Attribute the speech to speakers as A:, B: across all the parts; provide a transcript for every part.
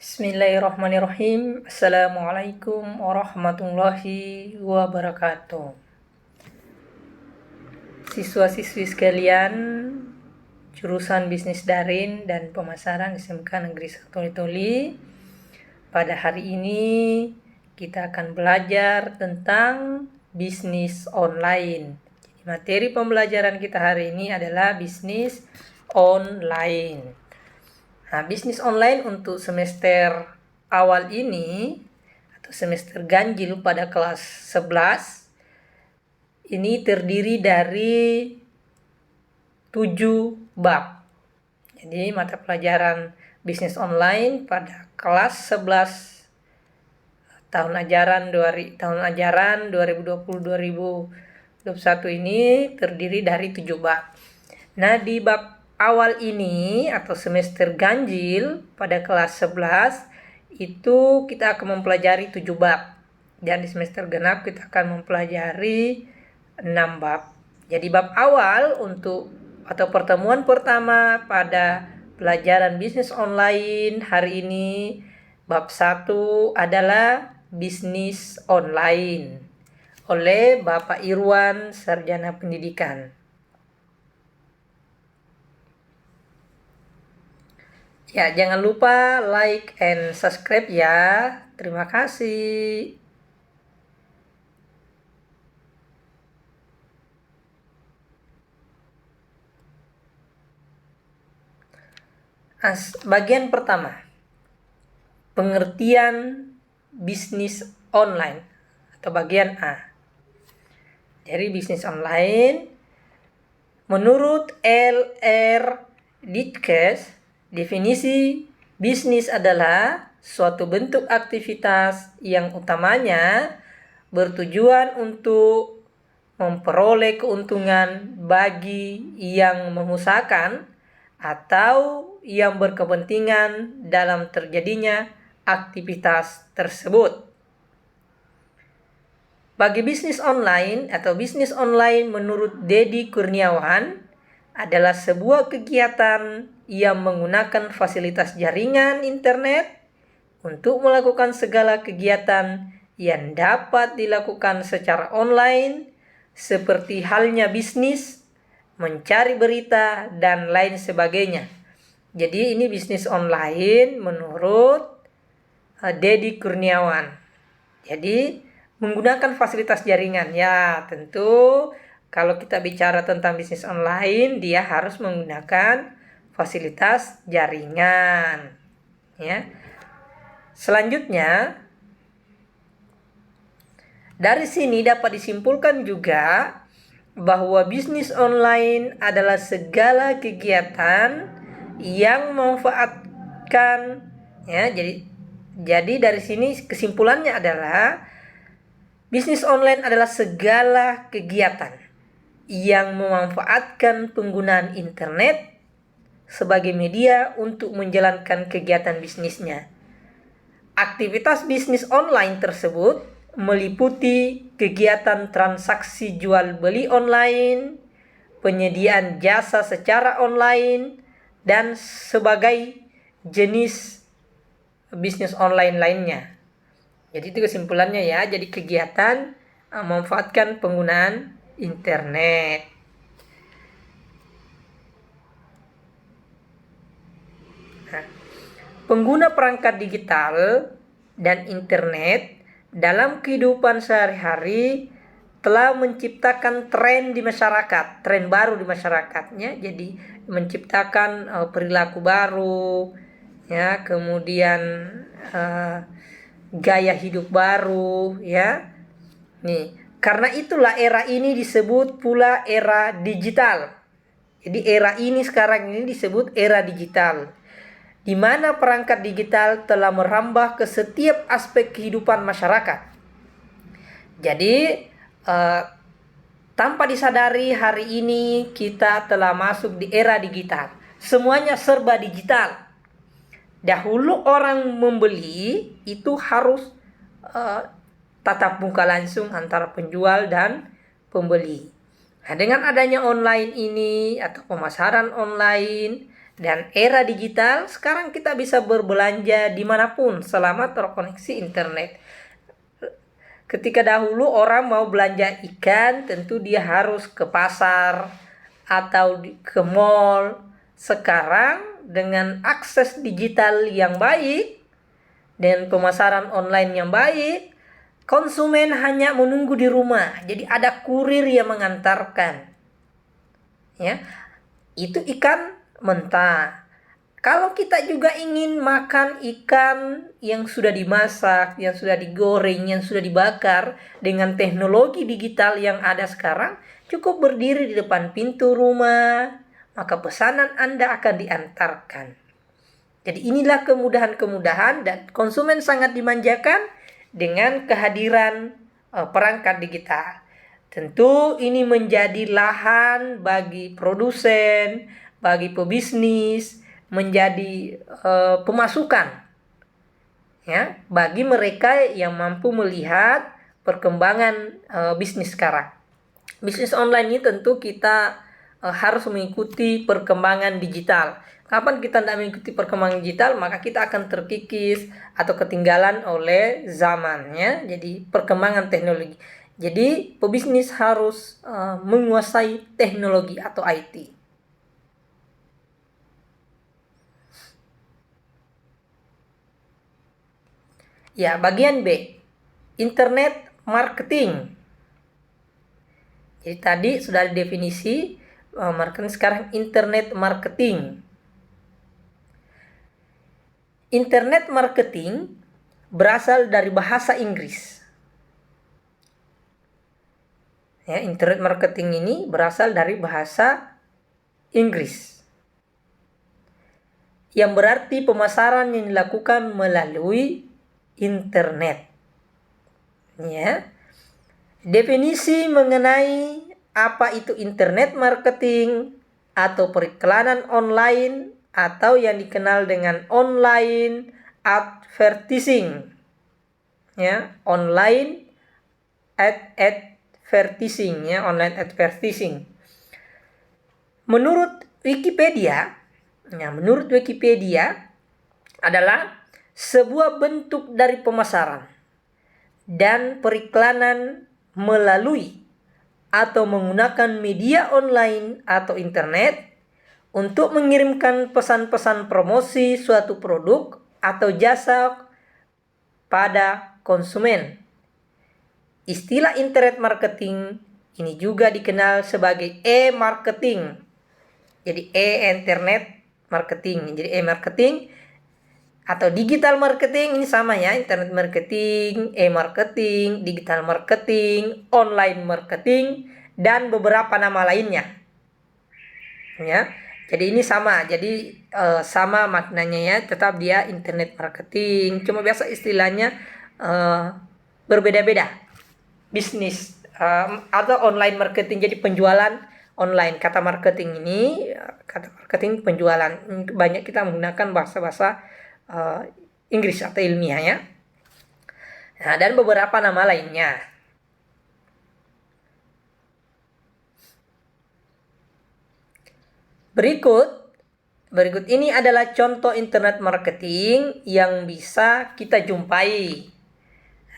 A: Bismillahirrahmanirrahim. Assalamualaikum warahmatullahi wabarakatuh. Siswa-siswi sekalian, jurusan bisnis daring dan pemasaran SMK Negeri 1 Toli. Pada hari ini kita akan belajar tentang bisnis online. Jadi materi pembelajaran kita hari ini adalah bisnis online. Nah, bisnis online untuk semester awal ini atau semester ganjil pada kelas 11 ini terdiri dari 7 bab. Jadi mata pelajaran bisnis online pada kelas 11 tahun ajaran 2020-2021 ini terdiri dari 7 bab. Nah, di bab awal ini atau semester ganjil pada kelas 11 itu kita akan mempelajari 7 bab. Dan di semester genap kita akan mempelajari 6 bab. Jadi bab awal untuk atau pertemuan pertama pada pelajaran bisnis online hari ini, bab 1 adalah bisnis online oleh Bapak Irwan, Sarjana Pendidikan. Ya, jangan lupa like and subscribe ya. Terima kasih. Bagian pertama, pengertian bisnis online atau bagian A. Jadi bisnis online menurut L.R. Ditkes, definisi bisnis adalah suatu bentuk aktivitas yang utamanya bertujuan untuk memperoleh keuntungan bagi yang mengusahakan atau yang berkepentingan dalam terjadinya aktivitas tersebut. Bagi bisnis online atau bisnis online menurut Dedi Kurniawan adalah sebuah kegiatan yang menggunakan fasilitas jaringan internet untuk melakukan segala kegiatan yang dapat dilakukan secara online seperti halnya bisnis, mencari berita, dan lain sebagainya. Jadi ini bisnis online menurut Dedi Kurniawan. Jadi menggunakan fasilitas jaringan. Ya, tentu kalau kita bicara tentang bisnis online, dia harus menggunakan fasilitas jaringan. Ya. Selanjutnya, dari sini dapat disimpulkan juga bahwa bisnis online adalah segala kegiatan yang memanfaatkan, ya. Jadi dari sini kesimpulannya adalah bisnis online adalah segala kegiatan yang memanfaatkan penggunaan internet sebagai media untuk menjalankan kegiatan bisnisnya. Aktivitas bisnis online tersebut meliputi kegiatan transaksi jual beli online, penyediaan jasa secara online, dan sebagai jenis bisnis online lainnya. Jadi itu kesimpulannya ya. Jadi kegiatan memanfaatkan penggunaan internet. Nah, pengguna perangkat digital dan internet dalam kehidupan sehari-hari telah menciptakan tren di masyarakat, tren baru di masyarakatnya. Jadi menciptakan perilaku baru, ya, kemudian gaya hidup baru, ya. Nih, karena itulah era ini disebut pula era digital. Jadi era ini sekarang ini disebut era digital, di mana perangkat digital telah merambah ke setiap aspek kehidupan masyarakat. Jadi tanpa disadari hari ini kita telah masuk di era digital. Semuanya serba digital. Dahulu orang membeli itu harus tatap muka langsung antara penjual dan pembeli. Nah, dengan adanya online ini atau pemasaran online, Dan era digital, sekarang kita bisa berbelanja dimanapun selama terkoneksi internet. Ketika dahulu orang mau belanja ikan, tentu dia harus ke pasar atau ke mall. Sekarang dengan akses digital yang baik dan pemasaran online yang baik, konsumen hanya menunggu di rumah. Jadi ada kurir yang mengantarkan. Ya, itu ikan mentah. Kalau kita juga ingin makan ikan yang sudah dimasak, yang sudah digoreng, yang sudah dibakar dengan teknologi digital yang ada sekarang, cukup berdiri di depan pintu rumah, maka pesanan Anda akan diantarkan. Jadi inilah kemudahan-kemudahan dan konsumen sangat dimanjakan dengan kehadiran perangkat digital. Tentu ini menjadi lahan bagi produsen, bagi pebisnis, menjadi pemasukan ya bagi mereka yang mampu melihat perkembangan bisnis sekarang. Bisnis online ini tentu kita harus mengikuti perkembangan digital. Kapan kita tidak mengikuti perkembangan digital, maka kita akan terkikis atau ketinggalan oleh zamannya. Jadi perkembangan teknologi. Jadi pebisnis harus menguasai teknologi atau IT. Ya, bagian B, internet marketing. Jadi tadi sudah ada definisi marketing, sekarang internet marketing. Internet marketing berasal dari bahasa Inggris. Ya, internet marketing ini berasal dari bahasa Inggris. Yang berarti pemasaran yang dilakukan melalui internet. Ya. Definisi mengenai apa itu internet marketing atau periklanan online atau yang dikenal dengan online advertising. Ya, online advertising ya, online advertising. Menurut Wikipedia adalah sebuah bentuk dari pemasaran dan periklanan melalui atau menggunakan media online atau internet untuk mengirimkan pesan-pesan promosi suatu produk atau jasa pada konsumen. Istilah internet marketing ini juga dikenal sebagai e-marketing. Jadi e-internet marketing. Jadi e-marketing atau digital marketing ini sama ya, internet marketing, e-marketing, digital marketing, online marketing, dan beberapa nama lainnya. Ya, jadi ini sama, jadi sama maknanya ya, tetap dia internet marketing, cuma biasa istilahnya berbeda-beda. Bisnis atau online marketing, jadi penjualan online. Kata marketing ini, kata marketing penjualan, banyak kita menggunakan bahasa-bahasa Inggris atau ilmiah ya. Nah, dan beberapa nama lainnya. Berikut ini adalah contoh internet marketing yang bisa kita jumpai.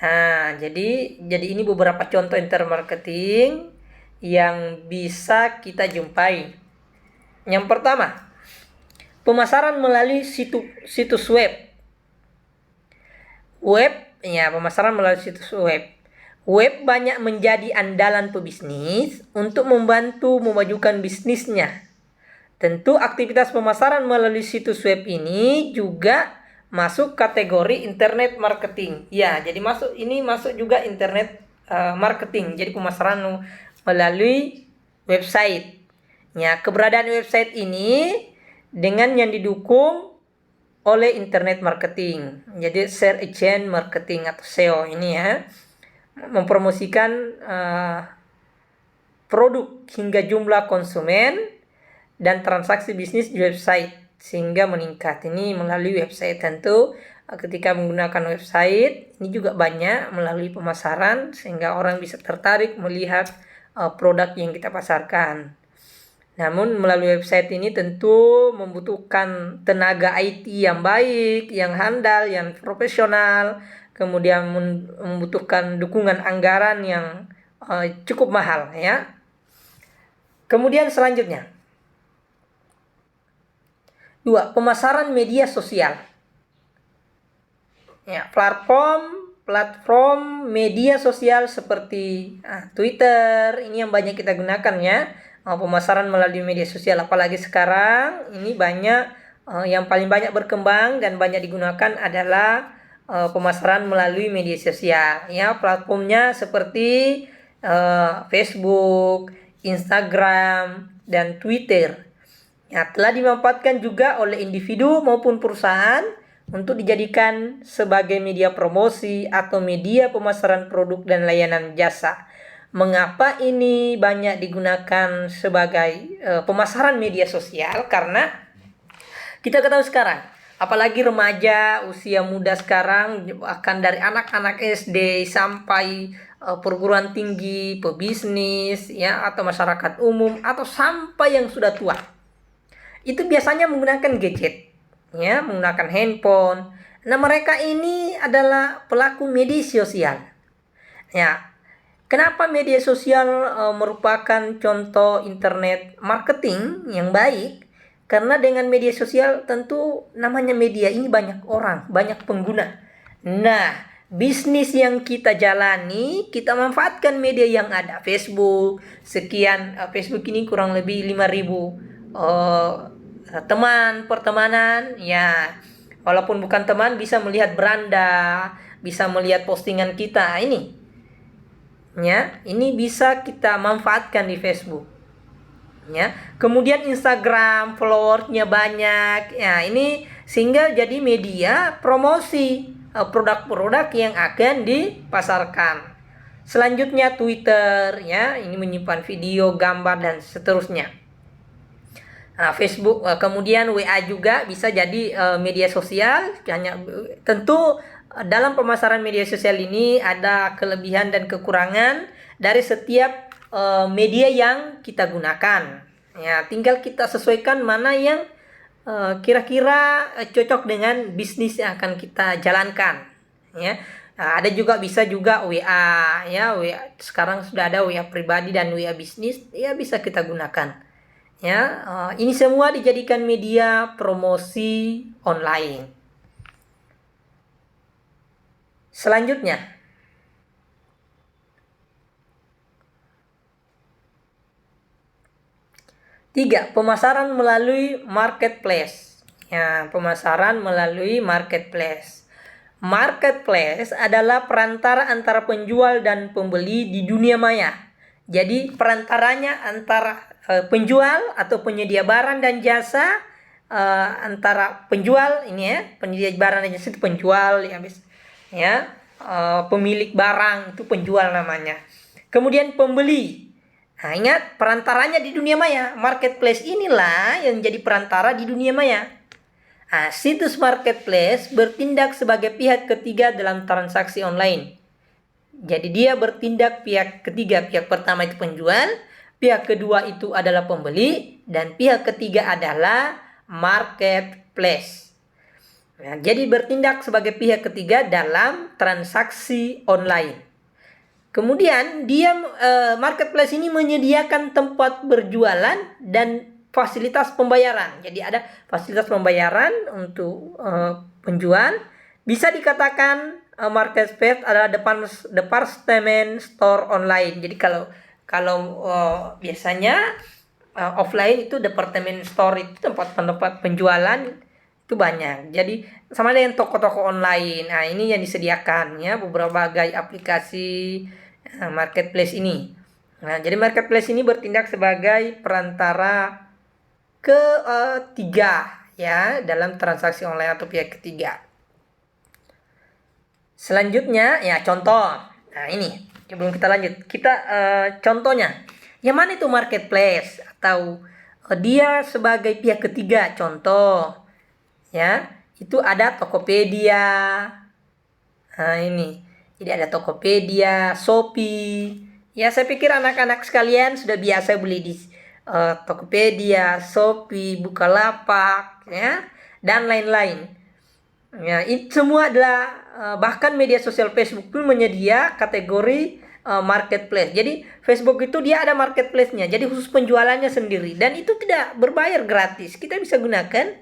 A: Nah, jadi ini beberapa contoh internet marketing yang bisa kita jumpai. Yang pertama, pemasaran melalui situs web. Pemasaran melalui situs web. Web banyak menjadi andalan pebisnis untuk membantu memajukan bisnisnya. Tentu aktivitas pemasaran melalui situs web ini juga masuk kategori internet marketing. Ya, jadi masuk juga internet marketing. Jadi pemasaran melalui website. Ya, keberadaan website ini dengan yang didukung oleh internet marketing. Jadi search engine marketing atau SEO ini ya, mempromosikan produk hingga jumlah konsumen dan transaksi bisnis di website sehingga meningkat. Ini melalui website. Tentu ketika menggunakan website ini juga banyak melalui pemasaran sehingga orang bisa tertarik melihat produk yang kita pasarkan. Namun melalui website ini tentu membutuhkan tenaga IT yang baik, yang handal, yang profesional, kemudian membutuhkan dukungan anggaran yang cukup mahal ya. Kemudian selanjutnya, 2. Pemasaran media sosial. Ya, platform media sosial seperti Twitter ini yang banyak kita gunakan ya. Pemasaran melalui media sosial, apalagi sekarang ini banyak yang paling banyak berkembang dan banyak digunakan adalah pemasaran melalui media sosial ya. Platformnya seperti Facebook, Instagram, dan Twitter. Ya, telah dimanfaatkan juga oleh individu maupun perusahaan untuk dijadikan sebagai media promosi atau media pemasaran produk dan layanan jasa. Mengapa ini banyak digunakan sebagai pemasaran media sosial? Karena kita ketahui sekarang, apalagi remaja usia muda sekarang, akan dari anak-anak SD sampai perguruan tinggi, pebisnis, ya, atau masyarakat umum, atau sampai yang sudah tua, itu biasanya menggunakan gadget, ya, menggunakan handphone. Nah, mereka ini adalah pelaku media sosial. Ya, kenapa media sosial merupakan contoh internet marketing yang baik? Karena dengan media sosial tentu namanya media ini banyak orang, banyak pengguna. Nah, bisnis yang kita jalani, kita manfaatkan media yang ada. Facebook, sekian, Facebook ini kurang lebih 5.000 teman pertemanan ya, walaupun bukan teman bisa melihat beranda, bisa melihat postingan kita ini ya, ini bisa kita manfaatkan di Facebook ya. Kemudian Instagram followersnya banyak ya, ini sehingga jadi media promosi produk-produk yang akan dipasarkan. Selanjutnya Twitter ya, ini menyimpan video, gambar, dan seterusnya. Facebook, kemudian WA juga bisa jadi media sosial. Tentu dalam pemasaran media sosial ini ada kelebihan dan kekurangan dari setiap media yang kita gunakan. Ya, tinggal kita sesuaikan mana yang kira-kira cocok dengan bisnis yang akan kita jalankan. Ya, ada juga bisa juga WA ya. WA sekarang sudah ada WA pribadi dan WA bisnis ya, bisa kita gunakan. Ya, ini semua dijadikan media promosi online. Selanjutnya, 3. Pemasaran melalui marketplace. Ya, pemasaran melalui marketplace. Marketplace adalah perantara antara penjual dan pembeli di dunia maya. Jadi perantaranya antara penjual atau penyedia barang dan jasa, antara penjual ini ya, penyedia barang dan jasa itu penjual ya, pemilik barang itu penjual namanya. Kemudian pembeli. Nah, ingat perantaranya di dunia maya. Marketplace inilah yang jadi perantara di dunia maya. Nah, situs marketplace bertindak sebagai pihak ketiga dalam transaksi online. Jadi dia bertindak pihak ketiga. Pihak pertama itu penjual, pihak kedua itu adalah pembeli, dan pihak ketiga adalah marketplace. Nah, jadi bertindak sebagai pihak ketiga dalam transaksi online. Kemudian dia marketplace ini menyediakan tempat berjualan dan fasilitas pembayaran. Jadi ada fasilitas pembayaran untuk penjual. Bisa dikatakan marketplace adalah department store online. Jadi kalau biasanya offline itu department store, itu tempat penjualan itu banyak. Jadi sama dengan toko-toko online. Nah, ini yang disediakan ya, beberapa aplikasi marketplace ini. Nah, jadi marketplace ini bertindak sebagai perantara ketiga ya dalam transaksi online atau pihak ketiga. Selanjutnya ya contoh. Nah, ini sebelum kita lanjut, kita contohnya. Yang mana itu marketplace atau dia sebagai pihak ketiga? Contoh ya, itu ada Tokopedia. Nah, ini. Jadi ada Tokopedia, Shopee. Ya, saya pikir anak-anak sekalian sudah biasa beli di Tokopedia, Shopee, Bukalapak, ya, dan lain-lain. Ya, itu semua adalah bahkan media sosial Facebook pun menyedia kategori marketplace. Jadi Facebook itu dia ada marketplace-nya. Jadi khusus penjualannya sendiri dan itu tidak berbayar, gratis. Kita bisa gunakan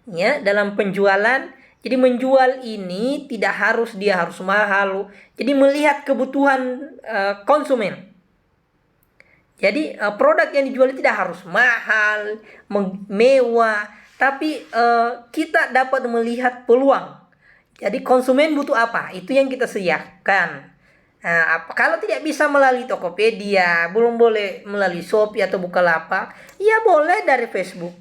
A: ya dalam penjualan. Jadi menjual ini tidak harus mahal. Jadi melihat kebutuhan konsumen. Jadi produk yang dijual tidak harus mahal, mewah, tapi kita dapat melihat peluang. Jadi konsumen butuh apa? Itu yang kita sediakan. Nah, kalau tidak bisa melalui Tokopedia, belum boleh melalui Shopee atau Bukalapak, ya boleh dari Facebook.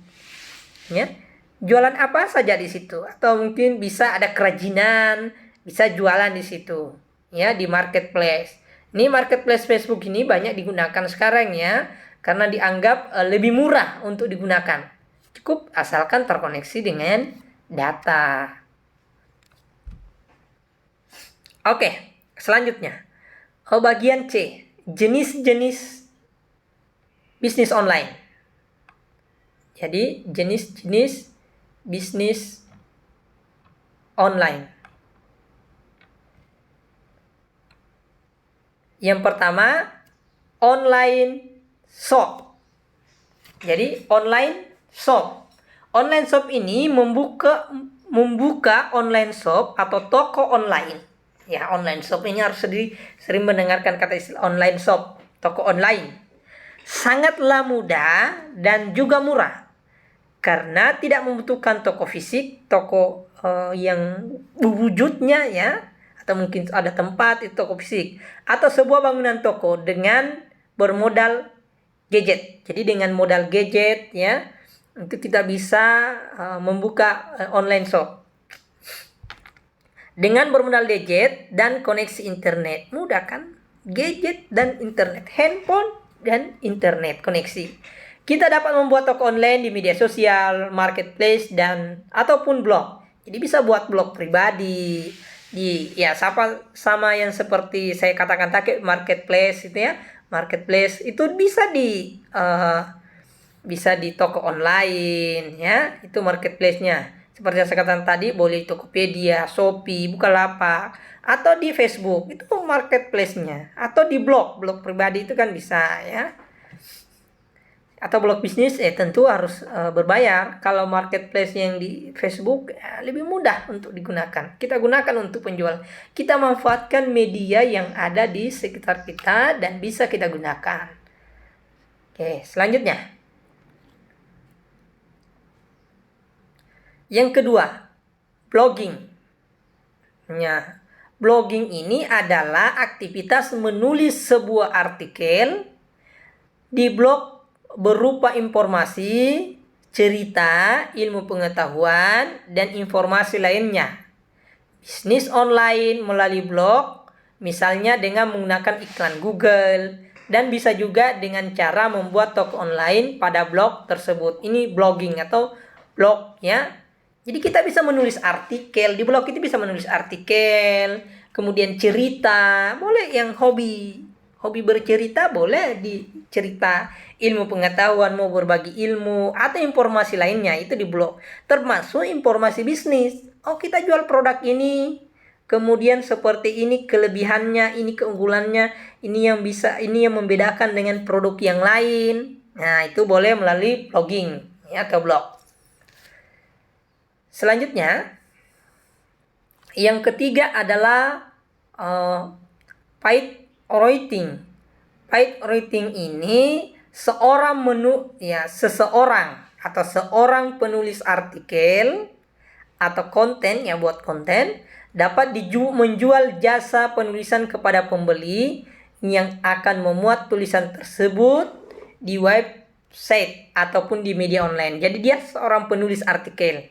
A: Ya. Jualan apa saja di situ, atau mungkin bisa ada kerajinan, bisa jualan di situ. Ya, di marketplace. Ini marketplace Facebook ini banyak digunakan sekarang ya, karena dianggap lebih murah untuk digunakan. Cukup asalkan terkoneksi dengan data. Oke, selanjutnya. Bagian C, jenis-jenis bisnis online. Jadi, jenis-jenis bisnis online. Yang pertama, online shop. Jadi, online shop. Online shop ini membuka online shop atau toko online. Ya, online shop ini harus sering mendengarkan kata istilah online shop, toko online. Sangatlah mudah dan juga murah. Karena tidak membutuhkan toko fisik, toko yang wujudnya ya, atau mungkin ada tempat itu toko fisik, atau sebuah bangunan toko dengan bermodal gadget. Jadi dengan modal gadget ya, itu kita bisa membuka online shop. Dengan bermodal gadget dan koneksi internet. Mudah kan? Gadget dan internet. Handphone dan internet koneksi. Kita dapat membuat toko online di media sosial, marketplace, dan ataupun blog. Jadi bisa buat blog pribadi. Sama yang seperti saya katakan tadi, marketplace itu ya. Marketplace itu bisa di toko online ya. Itu marketplace-nya. Seperti yang saya katakan tadi, boleh Tokopedia, Shopee, Bukalapak, atau di Facebook, itu marketplace-nya. Atau di blog pribadi itu kan bisa ya. Atau blog bisnis, tentu harus berbayar. Kalau marketplace yang di Facebook lebih mudah untuk digunakan. Kita gunakan untuk penjual. Kita manfaatkan media yang ada di sekitar kita dan bisa kita gunakan. Oke, selanjutnya. Yang kedua, blogging. Ya, blogging ini adalah aktivitas menulis sebuah artikel di blog berupa informasi, cerita, ilmu pengetahuan, dan informasi lainnya. Bisnis online melalui blog, misalnya dengan menggunakan iklan Google, dan bisa juga dengan cara membuat toko online pada blog tersebut. Ini blogging atau blog ya. Jadi kita bisa menulis artikel, di blog itu bisa menulis artikel, kemudian cerita, boleh yang hobi bercerita, boleh dicerita, ilmu pengetahuan, mau berbagi ilmu, atau informasi lainnya, itu di blog. Termasuk informasi bisnis, kita jual produk ini, kemudian seperti ini kelebihannya, ini keunggulannya, ini yang membedakan dengan produk yang lain. Nah, itu boleh melalui blogging ya, atau blog. Selanjutnya, yang ketiga adalah paid writing. Paid writing ini seseorang atau seorang penulis artikel atau konten yang buat konten dapat menjual jasa penulisan kepada pembeli yang akan memuat tulisan tersebut di website ataupun di media online. Jadi dia seorang penulis artikel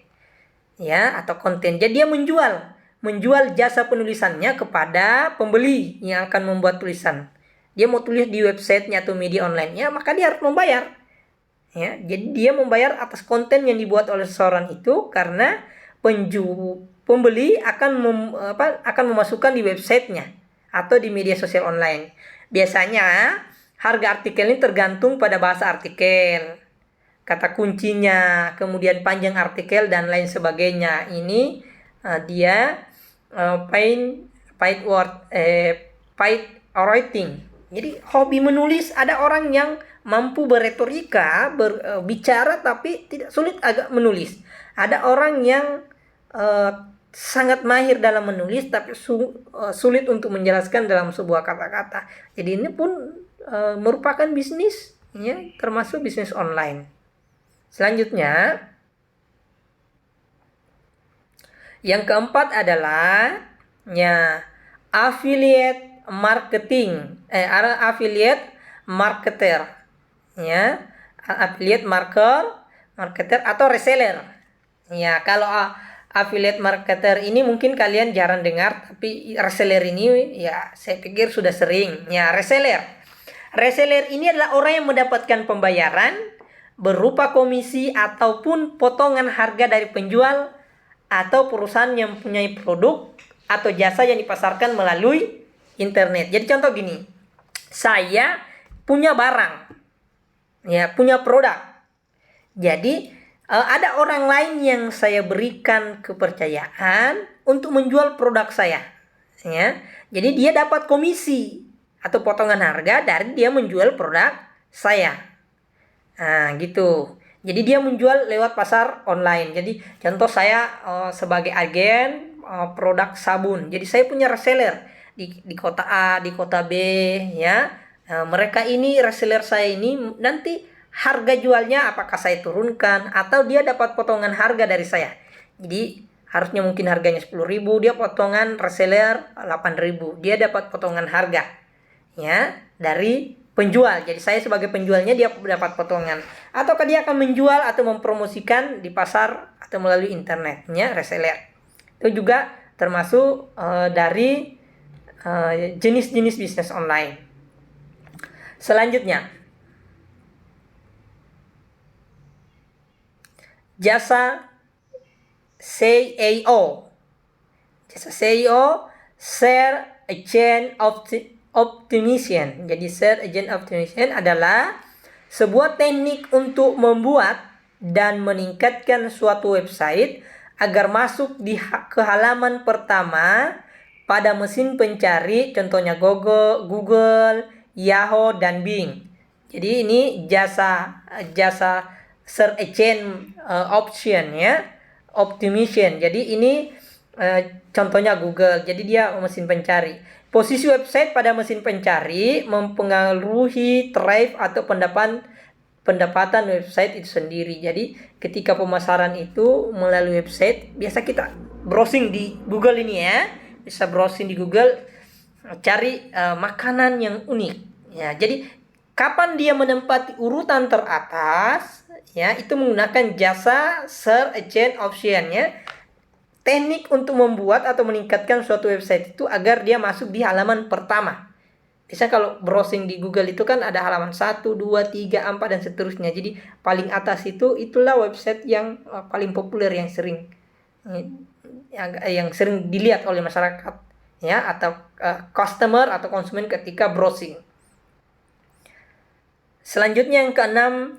A: ya atau konten. Jadi dia menjual jasa penulisannya kepada pembeli yang akan membuat tulisan. Dia mau tulis di websitenya atau media online-nya, maka dia harus membayar. Ya, jadi dia membayar atas konten yang dibuat oleh seseorang itu karena pembeli akan memasukkan di websitenya atau di media sosial online. Biasanya harga artikel ini tergantung pada bahasa artikel, kata kuncinya, kemudian panjang artikel dan lain sebagainya. Ini dia paid writing. Jadi hobi menulis, ada orang yang mampu berretorika, berbicara tapi tidak sulit agak menulis. Ada orang yang sangat mahir dalam menulis tapi sulit untuk menjelaskan dalam sebuah kata-kata. Jadi ini pun merupakan bisnis, ya, termasuk bisnis online. Selanjutnya, yang keempat adalah affiliate marketing, affiliate marketer, ya, affiliate marketer atau reseller. Ya, kalau affiliate marketer ini mungkin kalian jarang dengar, tapi reseller ini ya saya pikir sudah sering. Ya, reseller ini adalah orang yang mendapatkan pembayaran berupa komisi ataupun potongan harga dari penjual atau perusahaan yang mempunyai produk atau jasa yang dipasarkan melalui internet. Jadi contoh gini, saya punya barang, ya, punya produk. Jadi ada orang lain yang saya berikan kepercayaan untuk menjual produk saya, ya. Jadi dia dapat komisi atau potongan harga dari dia menjual produk saya. Nah, gitu. Jadi dia menjual lewat pasar online. Jadi contoh saya sebagai agen produk sabun. Jadi saya punya reseller di kota A, di kota B, ya. Mereka ini reseller saya ini nanti harga jualnya apakah saya turunkan atau dia dapat potongan harga dari saya. Jadi harusnya mungkin harganya 10.000, dia potongan reseller 8.000. Dia dapat potongan harga, ya, dari penjual. Jadi saya sebagai penjualnya, dia dapat potongan. Ataukah dia akan menjual atau mempromosikan di pasar atau melalui internetnya, reseller. Itu juga termasuk dari jenis-jenis bisnis online. Selanjutnya, jasa SEO. Jasa SEO, Search Engine Optimization. Jadi Search Engine Optimization adalah sebuah teknik untuk membuat dan meningkatkan suatu website agar masuk ke halaman pertama pada mesin pencari, contohnya Google, Yahoo, dan Bing. Jadi ini jasa Search Engine Option, ya, Optimization. Jadi ini contohnya Google. Jadi dia mesin pencari. Posisi website pada mesin pencari mempengaruhi traffic atau pendapatan website itu sendiri. Jadi ketika pemasaran itu melalui website, biasa kita browsing di Google ini, ya, bisa browsing di Google cari makanan yang unik, ya. Jadi kapan dia menempati urutan teratas, ya, itu menggunakan jasa Search Engine Option, ya. Teknik untuk membuat atau meningkatkan suatu website itu agar dia masuk di halaman pertama. Bisa kalau browsing di Google itu kan ada halaman 1, 2, 3, 4 dan seterusnya. Jadi paling atas itulah website yang paling populer, yang sering dilihat oleh masyarakat, ya, atau customer atau konsumen ketika browsing. Selanjutnya yang keenam,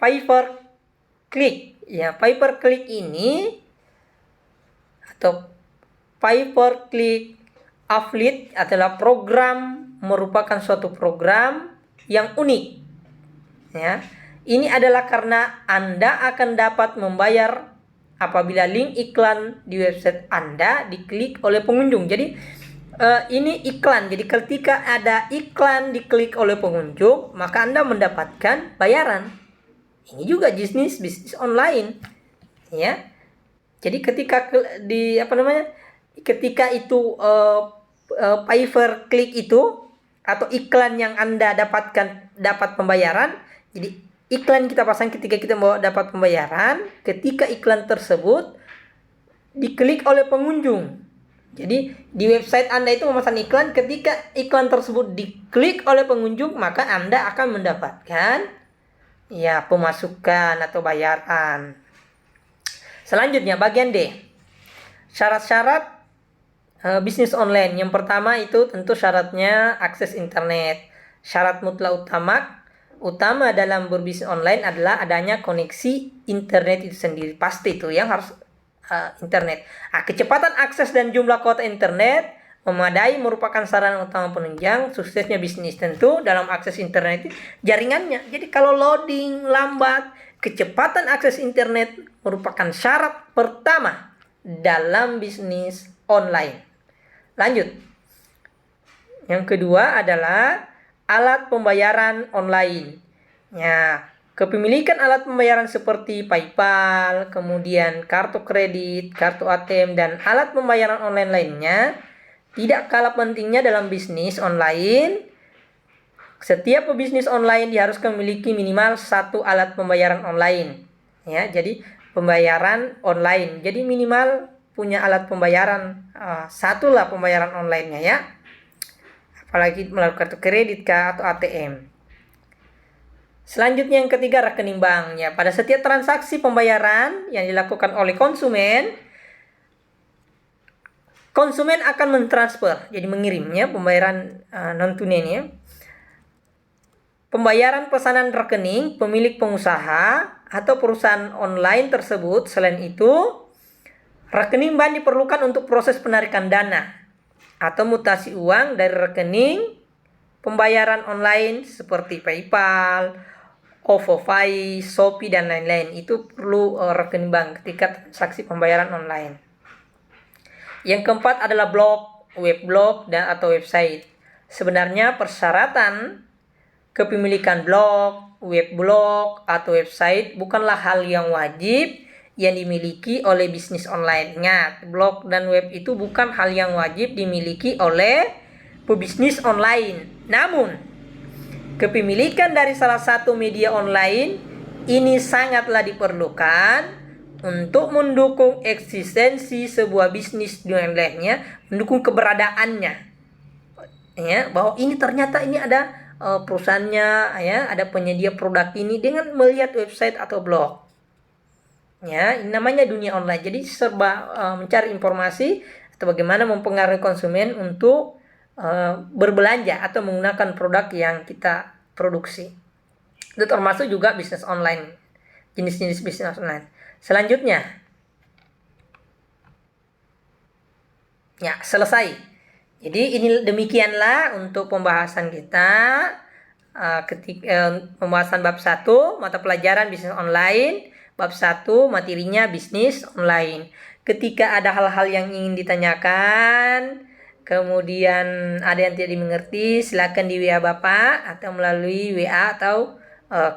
A: pay-per-click. Ya, pay-per-click ini atau pay-per-click affiliate adalah merupakan suatu program yang unik, ya. Ini adalah karena Anda akan dapat membayar apabila link iklan di website Anda diklik oleh pengunjung. Jadi ini iklan. Jadi ketika ada iklan diklik oleh pengunjung, maka Anda mendapatkan bayaran. Ini juga bisnis online, ya. Jadi ketika ketika itu pay per click itu atau iklan yang Anda dapat pembayaran. Jadi iklan kita pasang ketika kita mau dapat pembayaran, ketika iklan tersebut diklik oleh pengunjung. Jadi di website Anda itu memasang iklan, ketika iklan tersebut diklik oleh pengunjung, maka Anda akan mendapatkan, ya, pemasukan atau bayaran. Selanjutnya bagian D. Syarat-syarat bisnis online. Yang pertama itu tentu syaratnya akses internet. syarat mutlak utama dalam berbisnis online adalah adanya koneksi internet itu sendiri. Pasti itu yang harus internet. Kecepatan akses dan jumlah kuota internet memadai merupakan sarana utama penunjang suksesnya bisnis. Tentu dalam akses internet jaringannya. Jadi kalau loading lambat, kecepatan akses internet merupakan syarat pertama dalam bisnis online. Lanjut. Yang kedua adalah alat pembayaran online. Ya, kepemilikan alat pembayaran seperti PayPal, kemudian kartu kredit, kartu ATM, dan alat pembayaran online lainnya tidak kalah pentingnya dalam bisnis online. Setiap pebisnis online diharuskan memiliki minimal satu alat pembayaran online. Ya, jadi pembayaran online. Jadi minimal punya alat pembayaran satu lah pembayaran online-nya ya. Apalagi melalui kartu kredit atau ATM. Selanjutnya yang ketiga, rekening bank. Ya, pada setiap transaksi pembayaran yang dilakukan oleh konsumen akan mentransfer, jadi mengirimnya pembayaran non tunai ya. Pembayaran pesanan rekening pemilik pengusaha atau perusahaan online tersebut. Selain itu, rekening bank diperlukan untuk proses penarikan dana atau mutasi uang dari rekening pembayaran online seperti PayPal, OVO, Shopee, dan lain-lain. Itu perlu rekening bank ketika transaksi pembayaran online. Yang keempat adalah blog, web blog, atau website. Sebenarnya persyaratan kepemilikan blog, web blog, atau website bukanlah hal yang wajib yang dimiliki oleh bisnis online. Ingat, blog dan web itu bukan hal yang wajib dimiliki oleh pebisnis online. Namun, kepemilikan dari salah satu media online ini sangatlah diperlukan untuk mendukung eksistensi sebuah bisnis yang lainnya, mendukung keberadaannya. Ya, bahwa ini ternyata ini ada perusahaannya, ya, ada penyedia produk ini dengan melihat website atau blog. Ya, ini namanya dunia online. Jadi serba mencari informasi atau bagaimana mempengaruhi konsumen untuk berbelanja atau menggunakan produk yang kita produksi. Itu termasuk juga bisnis online, jenis-jenis bisnis online. Selanjutnya, ya, selesai. Jadi ini demikianlah untuk pembahasan kita pembahasan bab 1 mata pelajaran bisnis online, bab 1 materinya bisnis online. Ketika ada hal-hal yang ingin ditanyakan, kemudian ada yang tidak dimengerti, silakan di WA Bapak atau melalui WA atau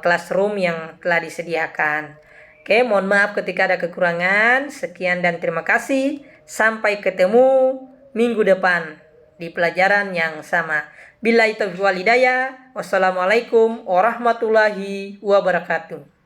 A: classroom yang telah disediakan. Oke, mohon maaf ketika ada kekurangan. Sekian dan terima kasih. Sampai ketemu minggu depan di pelajaran yang sama. Billahi taufiq wal hidayah. Wassalamualaikum warahmatullahi wabarakatuh.